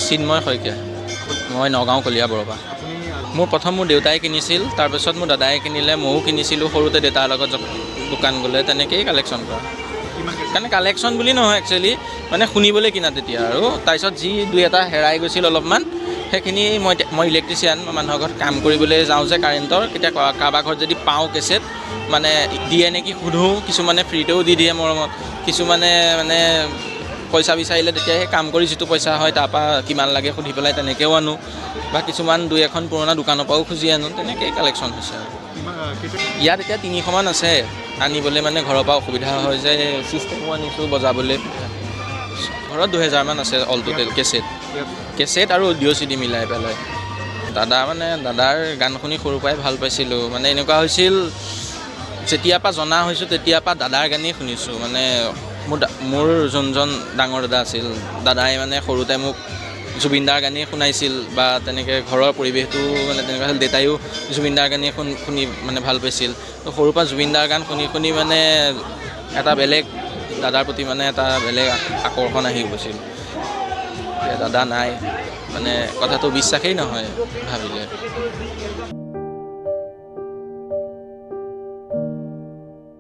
চিন্ময় শইকীয়া, মই নগাঁও কলিয়াবৰৰ পৰা। মোৰ প্ৰথম মোৰ দেউতাই কিনিছিল, তাৰপিছত মোৰ দাদাই কিনিলে, ময়ো কিনিছিলোঁ সৰুতে দেউতাৰ লগত দোকান গ'লে, তেনেকৈয়ে কালেকশ্যন কৰা। কাৰণে কালেকশ্যন বুলি নহয় একচুৱেলি, মানে শুনিবলৈ কিনা তেতিয়া আৰু তাৰপিছত যি দুই এটা হেৰাই গৈছিল অলপমান, সেইখিনি মই ইলেক্ট্ৰিচিয়ান, মানুহৰ ঘৰত কাম কৰিবলৈ যাওঁ যে কাৰেণ্টৰ, কেতিয়া কাৰোবাৰ ঘৰত যদি পাওঁ কেছেট, মানে দিয়ে নেকি সোধোঁ, কিছুমানে ফ্ৰীতেও দি দিয়ে মৰমত, কিছুমানে মানে পইচা বিচাৰিলে তেতিয়া সেই কাম কৰি যিটো পইচা হয় তাৰপৰা কিমান লাগে সুধি পেলাই তেনেকৈও আনো, বা কিছুমান দুই এখন পুৰণা দোকানৰ পৰাও খুজি আনো, তেনেকৈয়ে কালেকশ্যন হৈছে আৰু। ইয়াত এতিয়া 300মান আছে, আনিবলৈ মানে ঘৰৰ পৰা অসুবিধা হয় যে চিষ্টেমো আনিছোঁ বজাবলৈ। ঘৰত 2000মান আছে অল টোটেল কেছেট আৰু অডিঅ' CD মিলাই পেলাই। দাদাৰ গান শুনি সৰুৰ পৰাই ভাল পাইছিলোঁ, মানে এনেকুৱা হৈছিল যেতিয়াৰ পৰা জনা হৈছোঁ তেতিয়াৰ পৰা দাদাৰ গানেই শুনিছোঁ। মানে মোৰ যোনজন ডাঙৰ দাদা আছিল, দাদাই মানে সৰুতে মোক জুবিনদাৰ গানেই শুনাইছিল, বা তেনেকৈ ঘৰৰ পৰিৱেশটো মানে তেনেকুৱা হ'ল, দেউতায়ো জুবিনদাৰ গানেই শুনি মানে ভাল পাইছিল। তো সৰুৰ পৰা জুবিনদাৰ গান শুনি শুনি মানে এটা বেলেগ দাদাৰ প্ৰতি মানে এটা বেলেগ আকৰ্ষণ আহি গৈছিল। দাদা নাই, মানে কথাটো বিশ্বাসেই নহয় ভাবিলে।